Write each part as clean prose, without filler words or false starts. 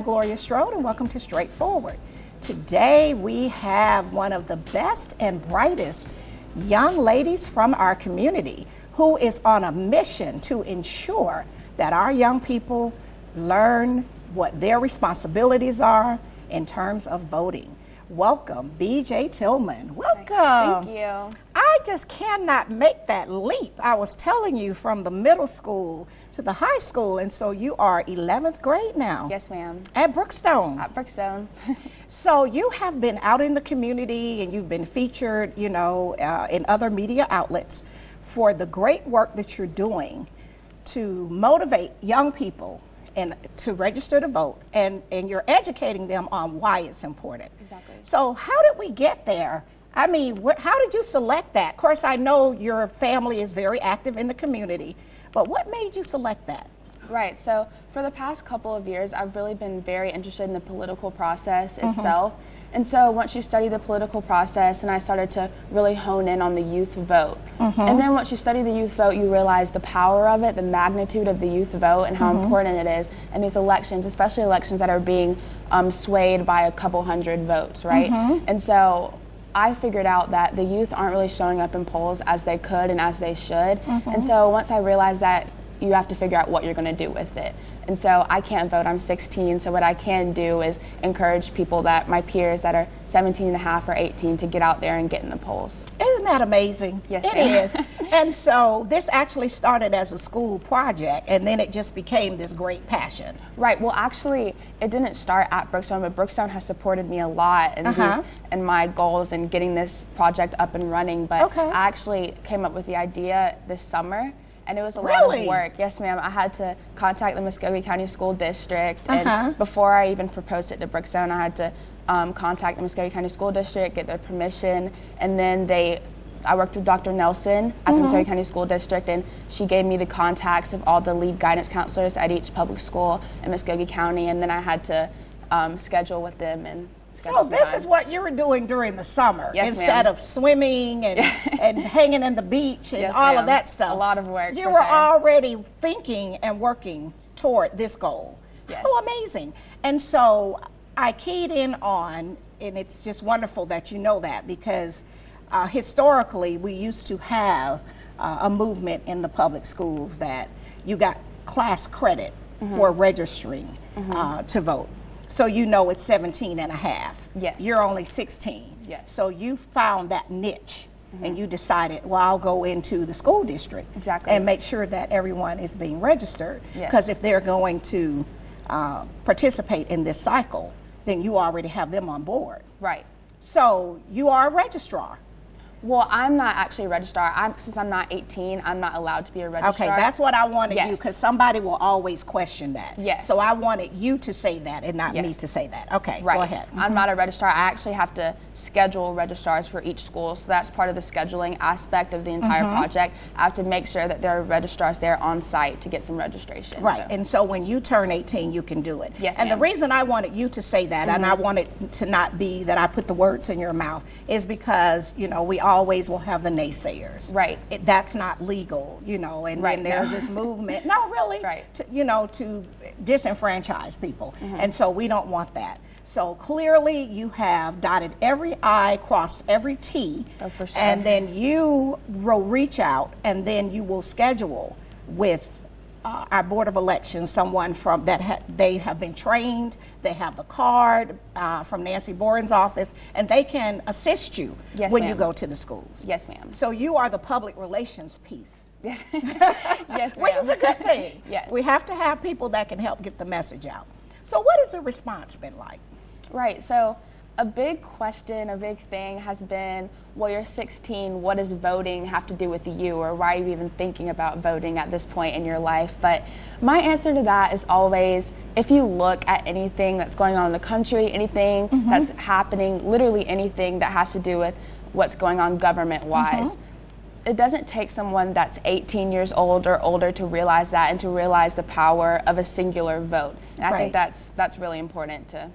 Gloria Strode, and welcome to Straightforward. Today we have one of the best and brightest young ladies from our community who is on a mission to ensure that our young people learn what their responsibilities are in terms of voting. Welcome, BJ Tillman. Welcome. Thank you. I just cannot make that leap. I was telling you, from the middle school to the high school, and so you are 11th grade now. Yes, ma'am. At Brookstone. At Brookstone. So you have been out in the community and you've been featured, in other media outlets for the great work that you're doing to motivate young people and to register to vote, and you're educating them on why it's important. Exactly. So how did we get there? I mean, how did you select that? Of course, I know your family is very active in the community, but what made you select that? Right, so for the past couple of years, I've really been very interested in the political process itself. And so once you study the political process, and I started to really hone in on the youth vote. And then once you study the youth vote, you realize the power of it, the magnitude of the youth vote, and how important it is in these elections, especially elections that are being swayed by a couple hundred votes, right? And so I figured out that the youth aren't really showing up in polls as they could and as they should. And so once I realized that, you have to figure out what you're going to do with it. And so I can't vote, I'm 16, so what I can do is encourage people, that my peers that are 17 and a half or 18, to get out there and get in the polls. Isn't that amazing? Yes, it is. And so this actually started as a school project, and then it just became this great passion. Right, well actually it didn't start at Brookstone, but Brookstone has supported me a lot in my goals and getting this project up and running. But I actually came up with the idea this summer. And it was a lot of work. Yes, ma'am. I had to contact the Muskogee County School District. And before I even proposed it to Brookstone, I had to contact the Muskogee County School District, get their permission. And then I worked with Dr. Nelson at the Muskogee County School District, and she gave me the contacts of all the lead guidance counselors at each public school in Muskogee County. And then I had to schedule with them and so this is what you were doing during the summer, instead of swimming and, and hanging in the beach and all of that stuff. A lot of work. You were already thinking and working toward this goal. Oh, amazing. And so I keyed in on, and it's just wonderful that you know that, because historically we used to have a movement in the public schools that you got class credit for registering to vote. So you know it's 17 and a half. Yes. You're only 16. Yes. So you found that niche and you decided, well, I'll go into the school district and make sure that everyone is being registered. Because if they're going to participate in this cycle, then you already have them on board. Right. So you are a registrar. Well, I'm not actually a registrar. Since I'm not 18, I'm not allowed to be a registrar. Okay, that's what I wanted you, because somebody will always question that. Yes. So I wanted you to say that and not me to say that. Okay, go ahead. I'm not a registrar. I actually have to schedule registrars for each school, so that's part of the scheduling aspect of the entire project. I have to make sure that there are registrars there on site to get some registration. Right, and so when you turn 18, you can do it. Yes, and the reason I wanted you to say that, and I wanted to not be that I put the words in your mouth, is because, we always will have the naysayers. Right. That's not legal, and then there's this movement, to disenfranchise people. And so we don't want that. So clearly you have dotted every I, crossed every T. Oh, for sure. And then you will reach out, and then you will schedule with our Board of Elections someone from that they have been trained, they have the card from Nancy Boren's office, and they can assist you when you go to the schools. Yes, ma'am. So you are the public relations piece. Yes, ma'am. Which is a good thing. Yes. We have to have people that can help get the message out. So what has the response been like? Right, so a big question, a big thing has been, well, you're 16, what does voting have to do with you, or why are you even thinking about voting at this point in your life? But my answer to that is always, if you look at anything that's going on in the country, anything that's happening, literally anything that has to do with what's going on government-wise, it doesn't take someone that's 18 years old or older to realize that, and to realize the power of a singular vote. And I think that's really important to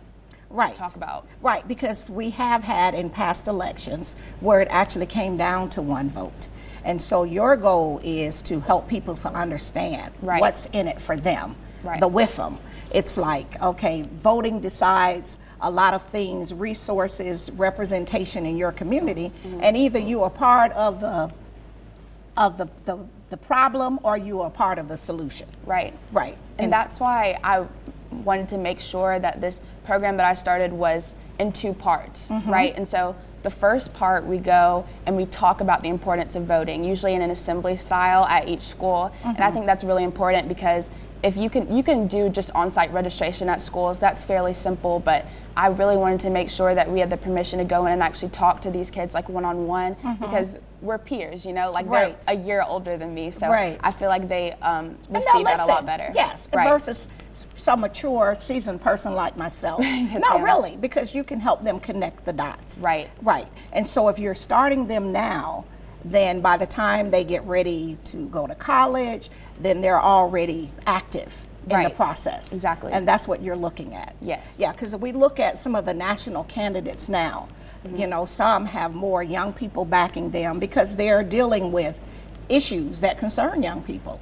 talk about. Right, because we have had in past elections where it actually came down to one vote. And so your goal is to help people to understand what's in it for them, the with them. it's like, okay, voting decides a lot of things, resources, representation in your community, and either you are part of the problem or you are part of the solution. Right. Right. And that's why I wanted to make sure that this program that I started was in two parts, right? And so the first part, we go and we talk about the importance of voting, usually in an assembly style at each school. And I think that's really important because if you can do just on-site registration at schools, that's fairly simple, but I really wanted to make sure that we had the permission to go in and actually talk to these kids like one-on-one because we're peers, you know, like they're a year older than me, so I feel like they receive that a lot better. Yes, versus some mature, seasoned person like myself. No, really, because you can help them connect the dots. Right. Right. And so if you're starting them now, then by the time they get ready to go to college, then they're already active in the process. Exactly. And that's what you're looking at. Yes. Yeah, because if we look at some of the national candidates now, you know, some have more young people backing them because they're dealing with issues that concern young people.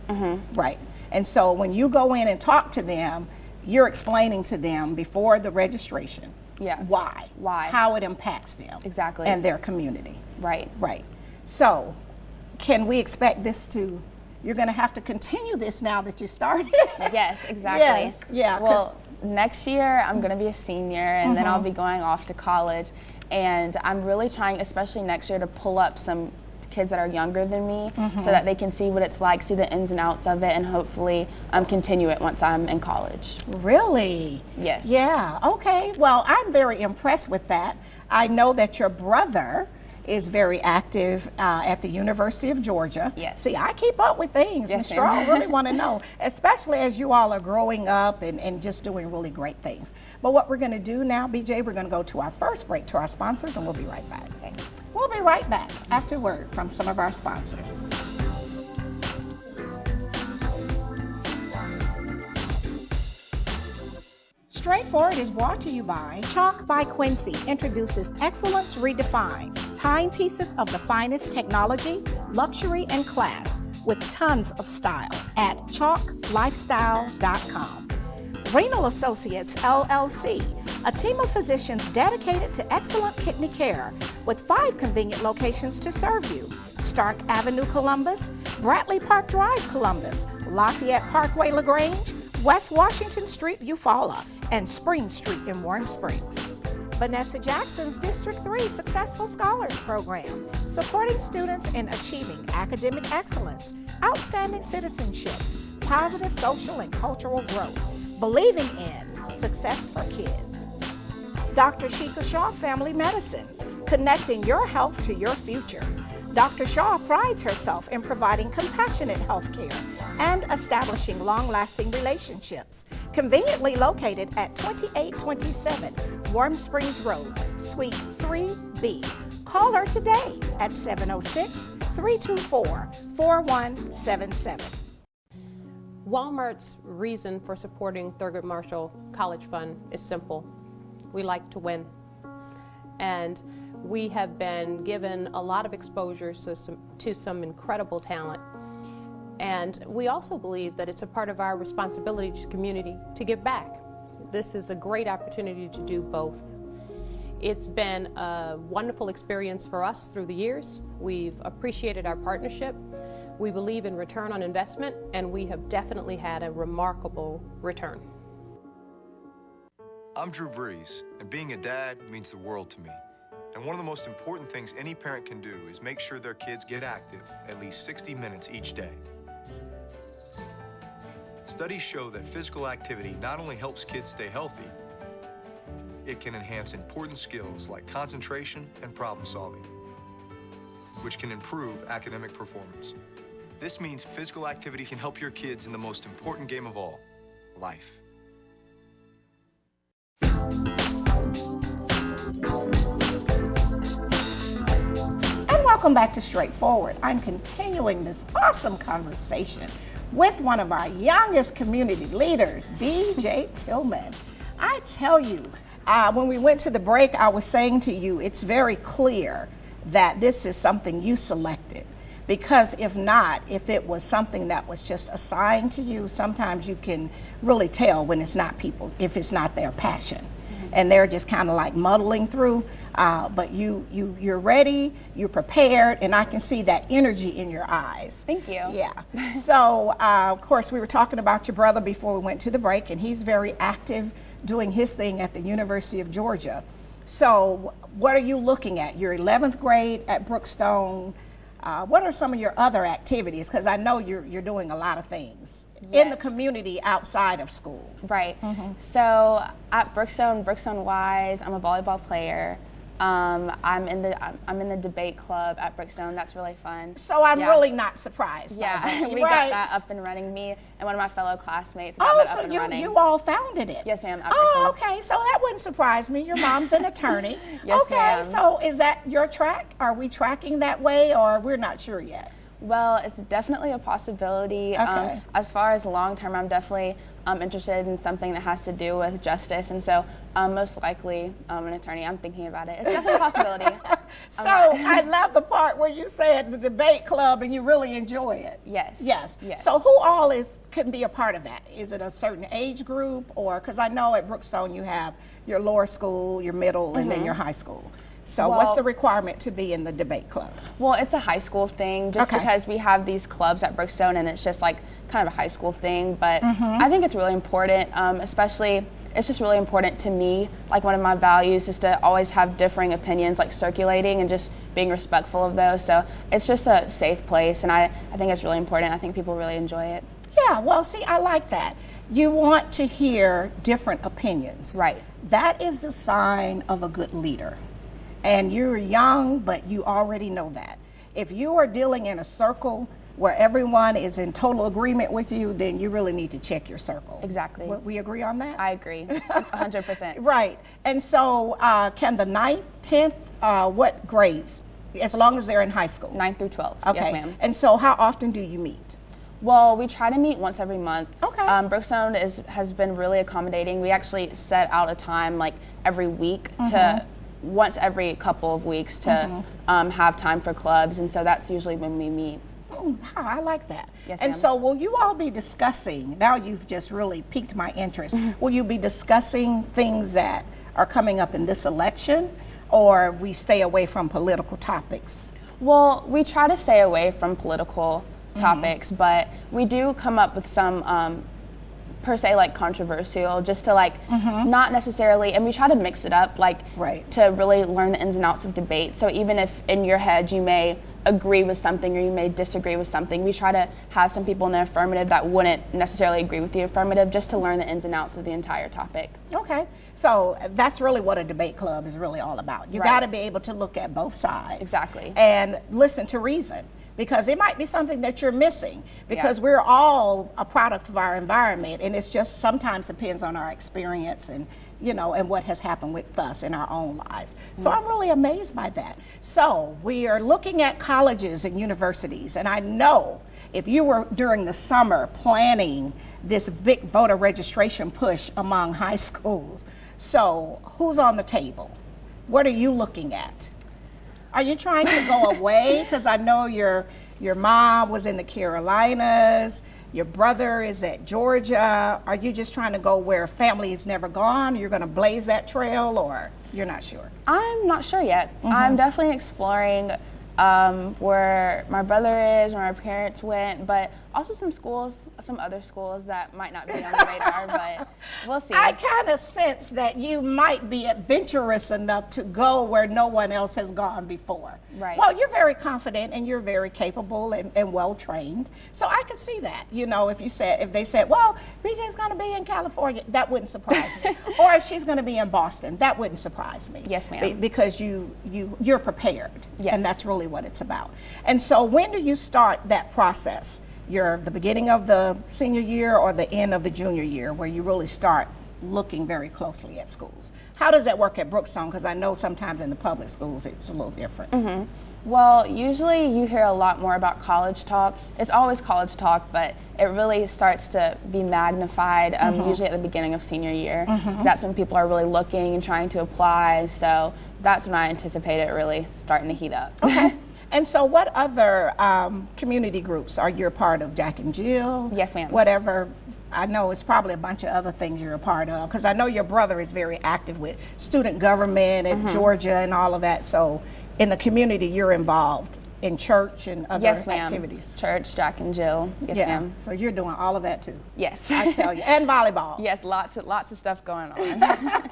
Right. And so when you go in and talk to them, you're explaining to them before the registration why, how it impacts them and their community. Right. Right. So can we expect this to, you're going to have to continue this now that you started? Yes, exactly. Yes, yeah. Well, next year I'm going to be a senior and then I'll be going off to college. And I'm really trying, especially next year, to pull up some kids that are younger than me so that they can see what it's like, see the ins and outs of it, and hopefully continue it once I'm in college. Really? Yes. Yeah, okay. Well, I'm very impressed with that. I know that your brother is very active at the University of Georgia. Yes. See, I keep up with things, Ms. Strode. I really want to know, especially as you all are growing up and just doing really great things. But what we're going to do now, BJ, we're going to go to our first break to our sponsors, and we'll be right back. Okay. We'll be right back after a word from some of our sponsors. Straightforward is brought to you by Chalk by Quincy introduces Excellence Redefined, timepieces of the finest technology, luxury, and class with tons of style at chalklifestyle.com. Renal Associates LLC, a team of physicians dedicated to excellent kidney care with 5 convenient locations to serve you: Stark Avenue, Columbus; Bradley Park Drive, Columbus; Lafayette Parkway, LaGrange; West Washington Street, Eufaula; and Spring Street in Warm Springs. Vanessa Jackson's District 3 Successful Scholars Program, supporting students in achieving academic excellence, outstanding citizenship, positive social and cultural growth, believing in success for kids. Dr. Sheikha Shaw Family Medicine, connecting your health to your future. Dr. Shaw prides herself in providing compassionate health care and establishing long-lasting relationships. Conveniently located at 2827 Warm Springs Road, Suite 3B. Call her today at 706-324-4177. Walmart's reason for supporting Thurgood Marshall College Fund is simple. We like to win. And we have been given a lot of exposure to some incredible talent. And we also believe that it's a part of our responsibility to the community to give back. This is a great opportunity to do both. It's been a wonderful experience for us through the years. We've appreciated our partnership. We believe in return on investment, and we have definitely had a remarkable return. I'm Drew Brees, and being a dad means the world to me. And one of the most important things any parent can do is make sure their kids get active at least 60 minutes each day. Studies show that physical activity not only helps kids stay healthy, it can enhance important skills like concentration and problem solving, which can improve academic performance. This means physical activity can help your kids in the most important game of all, life. And welcome back to Straightforward. I'm continuing this awesome conversation with one of our youngest community leaders, BJ Tillman. I tell you, when we went to the break, I was saying to you, it's very clear that this is something you selected. Because if not, if it was something that was just assigned to you, sometimes you can really tell when it's not people, if it's not their passion. And they're just kind of like muddling through, but you're ready, you're prepared, and I can see that energy in your eyes. Thank you. Yeah. So, of course, we were talking about your brother before we went to the break, and he's very active doing his thing at the University of Georgia. So, what are you looking at? Your 11th grade at Brookstone. What are some of your other activities? Because I know you're doing a lot of things in the community outside of school. Right. So at Brookstone Wise, I'm a volleyball player. I'm in the debate club at Brookstone. That's really fun. So I'm really not surprised. Yeah, by that. we got that up and running. Me and one of my fellow classmates got that up and running. You all founded it? Yes, ma'am. Oh, okay. So that wouldn't surprise me. Your mom's an attorney. Yes, okay. ma'am. So is that your track? Are we tracking that way, or we're not sure yet? Well, it's definitely a possibility. Okay. As far as long term, I'm definitely interested in something that has to do with justice, and so most likely an attorney. I'm thinking about it. It's definitely a possibility. So I love the part where you said the debate club and you really enjoy it. Yes. Yes. Yes. So who all can be a part of that? Is it a certain age group, or because I know at Brookstone you have your lower school, your middle, and then your high school. So what's the requirement to be in the debate club? Well, it's a high school thing, just because we have these clubs at Brookstone, and it's just like kind of a high school thing. But I think it's really important, especially, it's just really important to me. Like, one of my values is to always have differing opinions, like circulating, and just being respectful of those. So it's just a safe place, and I think it's really important. I think people really enjoy it. Yeah, well, see, I like that. You want to hear different opinions. Right. That is the sign of a good leader. And you're young, but you already know that. If you are dealing in a circle where everyone is in total agreement with you, then you really need to check your circle. Exactly. We agree on that? I agree, 100%. Right. And so can the 9th, 10th, what grades? As long as they're in high school? 9th through 12th, Okay. yes ma'am. And so how often do you meet? Well, we try to meet once every month. Okay. Brookstone has been really accommodating. We actually set out a time like every week to once every couple of weeks to have time for clubs, and so that's usually when we meet. I like that. Yes, and ma'am. so will you all be discussing, now you've just really piqued my interest, will you be discussing things that are coming up in this election, or we stay away from political topics? Well, we try to stay away from political topics, but we do come up with some per se like controversial, just to like not necessarily, and we try to mix it up, like to really learn the ins and outs of debate. So even if in your head you may agree with something or you may disagree with something, we try to have some people in the affirmative that wouldn't necessarily agree with the affirmative, just to learn the ins and outs of the entire topic. Okay, so that's really what a debate club is really all about. You got to be able to look at both sides. Exactly. And listen to reason. Because it might be something that you're missing, because we're all a product of our environment, and it's just sometimes depends on our experience and and what has happened with us in our own lives. So I'm really amazed by that. So we are looking at colleges and universities, and I know if you were during the summer planning this big voter registration push among high schools, so who's on the table? What are you looking at? Are you trying to go away? Because I know your mom was in the Carolinas, your brother is at Georgia. Are you just trying to go where family has never gone? You're going to blaze that trail, or you're not sure? I'm not sure yet. I'm definitely exploring where my brother is, where my parents went, but also some other schools that might not be on the radar, but we'll see. I kind of sense that you might be adventurous enough to go where no one else has gone before. Right. Well, you're very confident and you're very capable and well trained, so I could see that. If they said, well, BJ's going to be in California, that wouldn't surprise me. Or if she's going to be in Boston, that wouldn't surprise me. Yes, ma'am. Because you're prepared, yes. And that's really what it's about. And so when do you start that process? The beginning of the senior year or the end of the junior year, where you really start looking very closely at schools? How does that work at Brookstone? Because I know sometimes in the public schools it's a little different. Well, usually you hear a lot more about college talk. It's always college talk, but it really starts to be magnified usually at the beginning of senior year. So that's when people are really looking and trying to apply. So that's when I anticipate it really starting to heat up. Okay. And so what other community groups are you a part of? Jack and Jill? Yes, ma'am. Whatever. I know it's probably a bunch of other things you're a part of, because I know your brother is very active with student government in Georgia and all of that. So in the community, you're involved in church and other Yes, ma'am. activities. Church, Jack and Jill. Yes, Yeah. ma'am. So you're doing all of that too. Yes. I tell you. And volleyball. Yes, lots of stuff going on.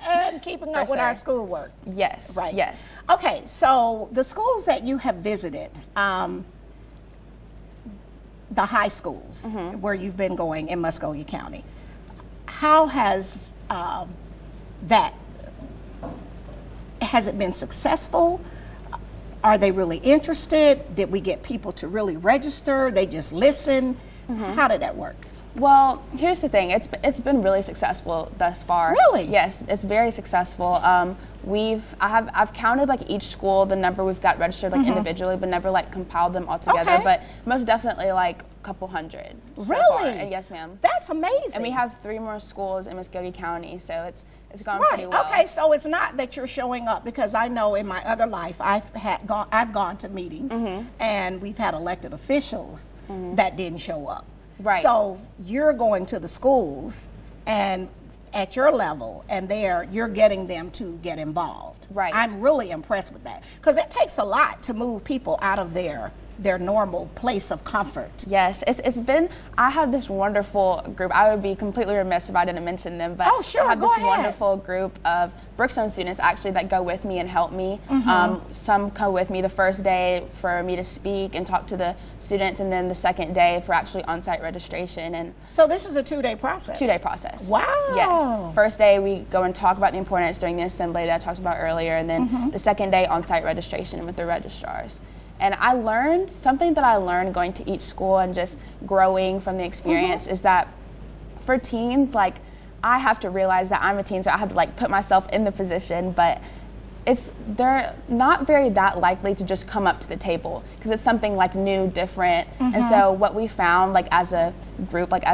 And keeping up with our schoolwork. Yes. Right. Yes. Okay, so the schools that you have visited, the high schools where you've been going in Muscogee County, how has has it been successful? Are they really interested? Did we get people to really register? They just listen? How did that work? Well, here's the thing. It's been really successful thus far. Really? Yes, it's very successful. I've counted like each school, the number we've got registered like individually, but never like compiled them all together. Okay. But most definitely like a couple hundred. So Really? far. And yes, ma'am. That's amazing. And we have 3 more schools in Muscogee County, so it's gone Right. pretty well. Okay. So it's not that you're showing up, because I know in my other life I've gone to meetings and we've had elected officials that didn't show up. Right. So you're going to the schools and at your level, and you're getting them to get involved. Right. I'm really impressed with that, because it takes a lot to move people out of their normal place of comfort. Yes, it's been, I have this wonderful group. I would be completely remiss if I didn't mention them, but Oh, sure, I have go this ahead. wonderful group of Brookstone students actually that go with me and help me. Some come with me the first day for me to speak and talk to the students, and then the second day for actually on-site registration. And So this is a 2-day process. 2-day process. Wow. Yes. First day we go and talk about the importance during the assembly that I talked about earlier, and then the second day on-site registration with the registrars. And I learned, something that I learned going to each school and just growing from the experience is that for teens, like, I have to realize that I'm a teen, so I have to like put myself in the position, but they're not very that likely to just come up to the table because it's something like new, different. And so what we found, like as a group, like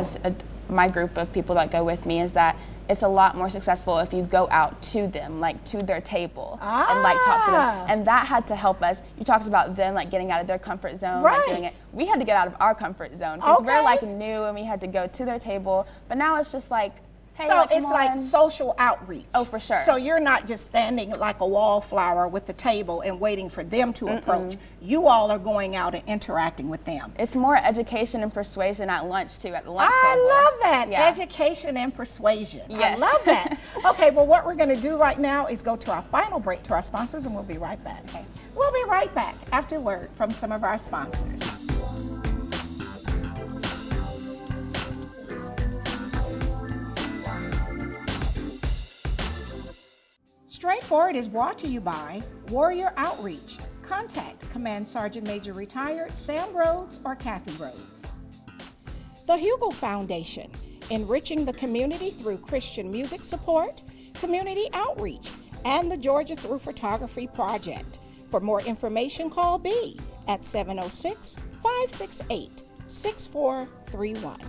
my group of people that go with me, is that it's a lot more successful if you go out to them, like to their table, and like talk to them. And that had to help us. You talked about them like getting out of their comfort zone, like doing it. We had to get out of our comfort zone because we're like new, and we had to go to their table. But now it's just like, hey, so like, it's like social outreach. Oh, for sure. So you're not just standing like a wallflower with the table and waiting for them to approach. You all are going out and interacting with them. It's more education and persuasion at lunch too, at the lunch table. I love that. Yeah. Education and persuasion. Yes. I love that. Okay, well, what we're going to do right now is go to our final break to our sponsors, and we'll be right back. Okay. We'll be right back after word from some of our sponsors. Straightforward is brought to you by Warrior Outreach. Contact Command Sergeant Major Retired Sam Rhodes or Kathy Rhodes. The Hugel Foundation, enriching the community through Christian music support, community outreach, and the Georgia Through Photography Project. For more information, call B at 706-568-6431.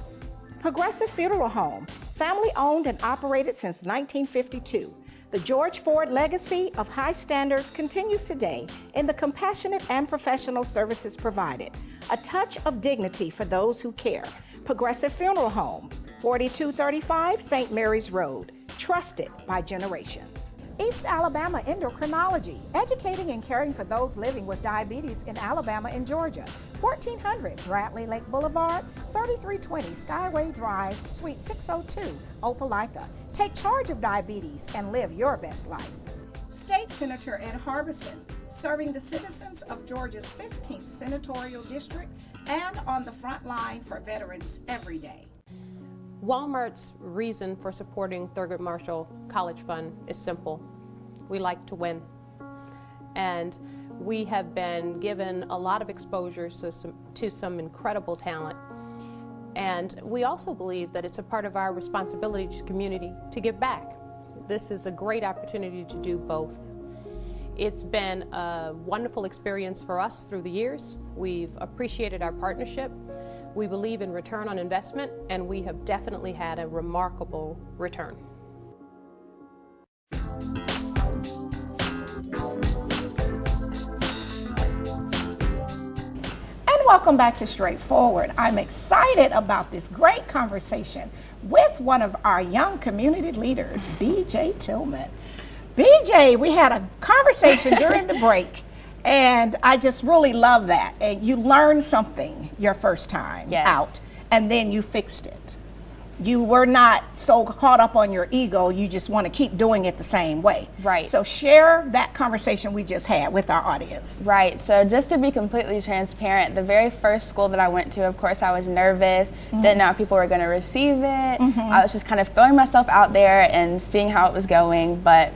Progressive Funeral Home, family owned and operated since 1952. The George Ford legacy of high standards continues today in the compassionate and professional services provided. A touch of dignity for those who care. Progressive Funeral Home, 4235 St. Mary's Road. Trusted by generations. East Alabama Endocrinology, educating and caring for those living with diabetes in Alabama and Georgia. 1400 Bradley Lake Boulevard, 3320 Skyway Drive, Suite 602, Opelika. Take charge of diabetes and live your best life. State Senator Ed Harbison, serving the citizens of Georgia's 15th Senatorial District and on the front line for veterans every day. Walmart's reason for supporting Thurgood Marshall College Fund is simple. We like to win. And we have been given a lot of exposure to some incredible talent. And we also believe that it's a part of our responsibility to the community to give back. This is a great opportunity to do both. It's been a wonderful experience for us through the years. We've appreciated our partnership. We believe in return on investment, and we have definitely had a remarkable return. welcome back to Straightforward. I'm excited about this great conversation with one of our young community leaders, BJ Tillman. BJ, we had a conversation during the break, and I just really love that. And you learned something your first time out, and then you fixed it. You were not so caught up on your ego, you just want to keep doing it the same way. Right. So share that conversation we just had with our audience. Right. So just to be completely transparent, the very first school that I went to, of course, I was nervous, didn't know how people were going to receive it. I was just kind of throwing myself out there and seeing how it was going. But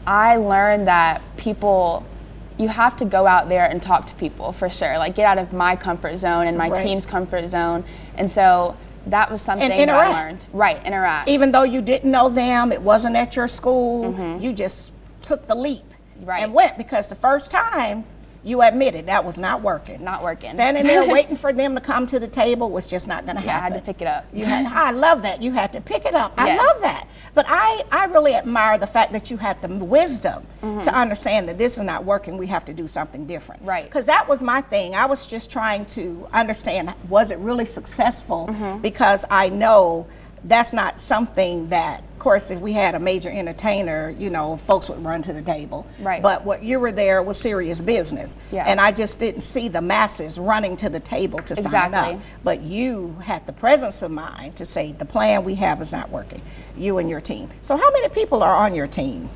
I learned that you have to go out there and talk to people for sure. Like, get out of my comfort zone and my team's comfort zone. And so that was something that I learned. Right, interact. Even though you didn't know them, it wasn't at your school, you just took the leap and went, because the first time you admitted that was not working. Not working. Standing there waiting for them to come to the table was just not going to happen. I had to pick it up. I love that. You had to pick it up. I love that. But I really admire the fact that you had the wisdom to understand that this is not working. We have to do something different. Right. Because that was my thing. I was just trying to understand, was it really successful? Because I know that's not something that, of course, if we had a major entertainer, you know, folks would run to the table. Right. But what you were there was serious business. And I just didn't see the masses running to the table to sign up. But you had the presence of mind to say, the plan we have is not working, you and your team. So how many people are on your team?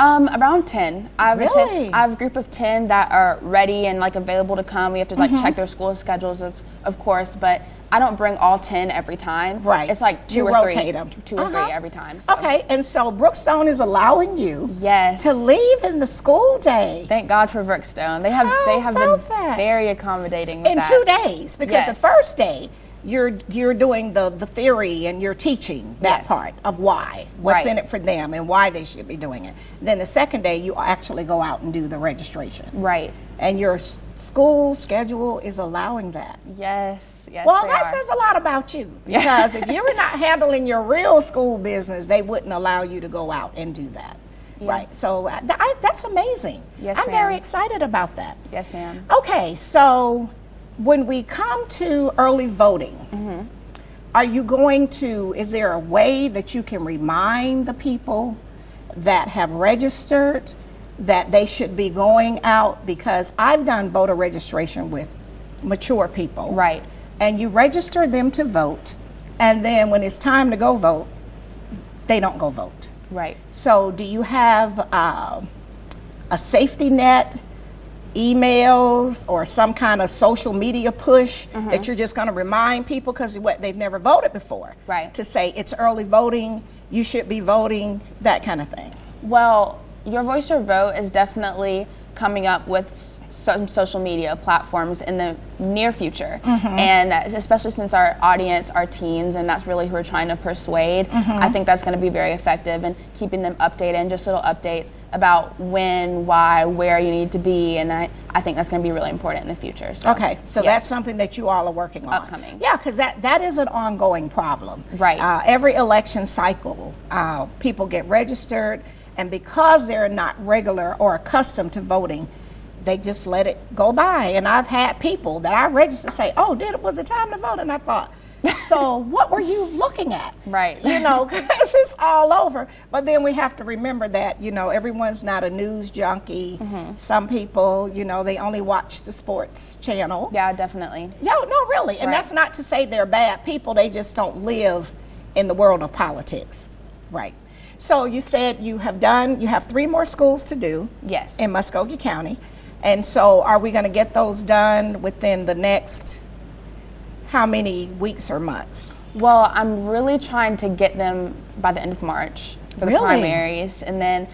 Around 10. I have a group of 10 that are ready and like available to come. We have to like check their school schedules, of course, but I don't bring all 10 every time. Right. It's like two or rotate three. Them. Two or three every time. So. Okay, and so Brookstone is allowing you to leave in the school day. Thank God for Brookstone. They have been very accommodating with in that. 2 days, because the first day you're doing the theory and you're teaching that part of what's in it for them and why they should be doing it. Then the second day you actually go out and do the registration. Right. And your school schedule is allowing that. Yes. Well, that says a lot about you, because if you were not handling your real school business, they wouldn't allow you to go out and do that. Right. So that's amazing. Yes, I'm very excited about that. Yes, ma'am. Okay, so when we come to early voting, are you going to, is there a way that you can remind the people that have registered that they should be going out? Because I've done voter registration with mature people. Right. And you register them to vote, and then when it's time to go vote, they don't go vote. Right. So do you have a safety net, emails, or some kind of social media push that you're just going to remind people, because they've never voted before, to say it's early voting, you should be voting, that kind of thing? Well, Your Voice, Your Vote is definitely coming up with some social media platforms in the near future. And especially since our audience are teens, and that's really who we're trying to persuade, I think that's going to be very effective in keeping them updated, and just little updates about when, why, where you need to be. And I think that's going to be really important in the future. So, okay, so that's something that you all are working on. Upcoming. Yeah, because that is an ongoing problem. Right. Every election cycle, people get registered, and because they're not regular or accustomed to voting, they just let it go by. And I've had people that I registered say, oh, was it time to vote? And I thought, so what were you looking at? Right. You know, because it's all over. But then we have to remember that, you know, everyone's not a news junkie. Some people, you know, they only watch the sports channel. Yeah, definitely. No, really. And that's not to say they're bad people. They just don't live in the world of politics. Right. So you said you have 3 more schools to do. Yes. In Muskogee County. And so are we going to get those done within the next how many weeks or months? Well, I'm really trying to get them by the end of March for the primaries. And then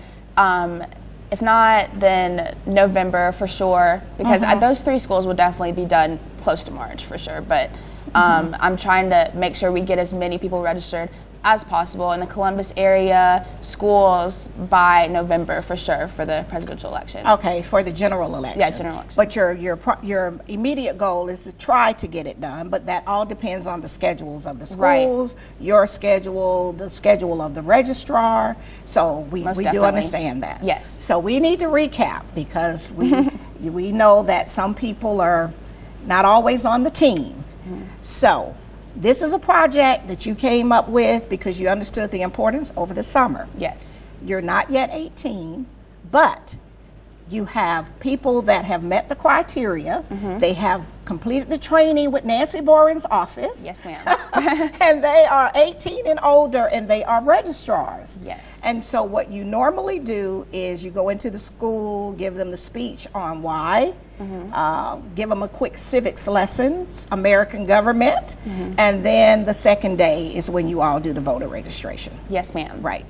if not, then November for sure, because those 3 schools will definitely be done close to March for sure. But I'm trying to make sure we get as many people registered as possible in the Columbus area schools by November for sure for the presidential election. Okay, for the general election. Yeah, general election. But your immediate goal is to try to get it done, but that all depends on the schedules of the schools, your schedule, the schedule of the registrar. So we do understand that. Yes. So we need to recap, because we know that some people are, not always on the team. So this is a project that you came up with because you understood the importance over the summer. Yes. You're not yet 18, but you have people that have met the criteria. They have completed the training with Nancy Boren's office. Yes, ma'am. And they are 18 and older, and they are registrars. Yes. And so what you normally do is you go into the school, give them the speech on why, give them a quick civics lessons, American government, and then the second day is when you all do the voter registration. Yes, ma'am. Right.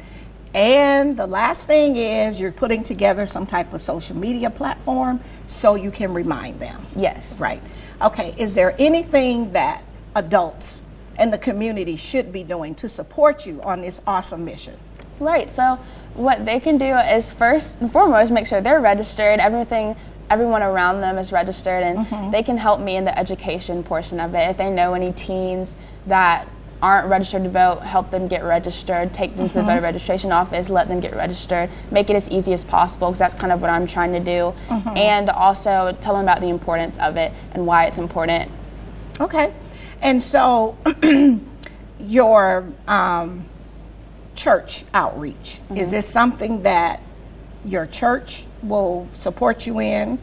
And the last thing is you're putting together some type of social media platform so you can remind them. Yes. Right. Okay, is there anything that adults in the community should be doing to support you on this awesome mission? Right, so what they can do is first and foremost make sure they're registered, everyone around them is registered, and they can help me in the education portion of it. If they know any teens that aren't registered to vote, help them get registered, take them to the voter registration office, let them get registered, make it as easy as possible, because that's kind of what I'm trying to do, and also tell them about the importance of it and why it's important. Okay, and so your church outreach, is this something that your church will support you in?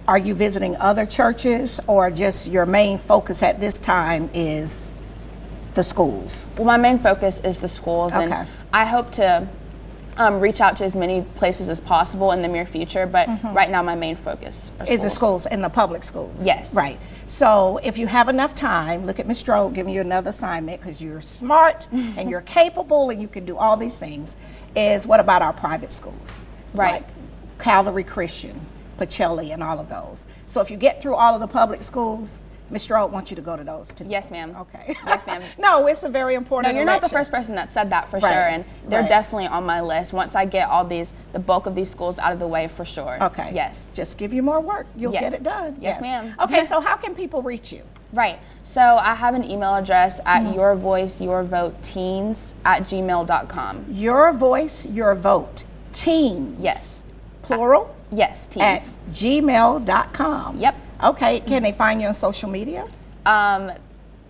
Are you visiting other churches, or just your main focus at this time is the schools? Well, my main focus is the schools, Okay. and I hope to reach out to as many places as possible in the near future, but right now my main focus Is the schools and the public schools? Yes. Right. So if you have enough time, look at Ms. Strode giving you another assignment, because you're smart and you're capable and you can do all these things, is what about our private schools? Right. Like Calvary Christian, Pacelli, and all of those. So if you get through all of the public schools, Ms. Strode wants you to go to those too. Yes, ma'am. Okay. Yes, ma'am. No, it's a very important No, you're not the election. first person that said that, for Right. sure, and they're Right. definitely on my list once I get all the bulk of these schools out of the way, for sure. Okay. Yes. Just give you more work. You'll Yes. get it done. Yes, ma'am. Okay, so how can people reach you? Right. So I have an email address at yourvoiceyourvoteteens@gmail.com. Your voice, your vote. Teens. Yes. Plural? Yes, At teens. gmail.com. Yep. Okay, can they find you on social media?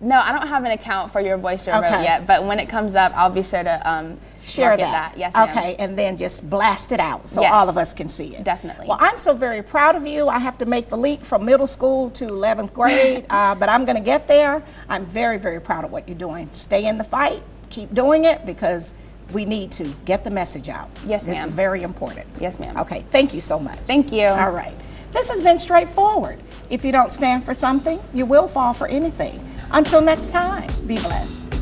No, I don't have an account for Your Voice, Your Vote Okay. yet, but when it comes up, I'll be sure to Share market that. Yes, ma'am. Okay, and then just blast it out so Yes. all of us can see it. Definitely. Well, I'm so very proud of you. I have to make the leap from middle school to 11th grade, but I'm going to get there. I'm very, very proud of what you're doing. Stay in the fight. Keep doing it, because we need to get the message out. Yes, This ma'am. is very important. Yes, ma'am. Okay, thank you so much. Thank you. All right. This has been Straightforward. If you don't stand for something, you will fall for anything. Until next time, be blessed.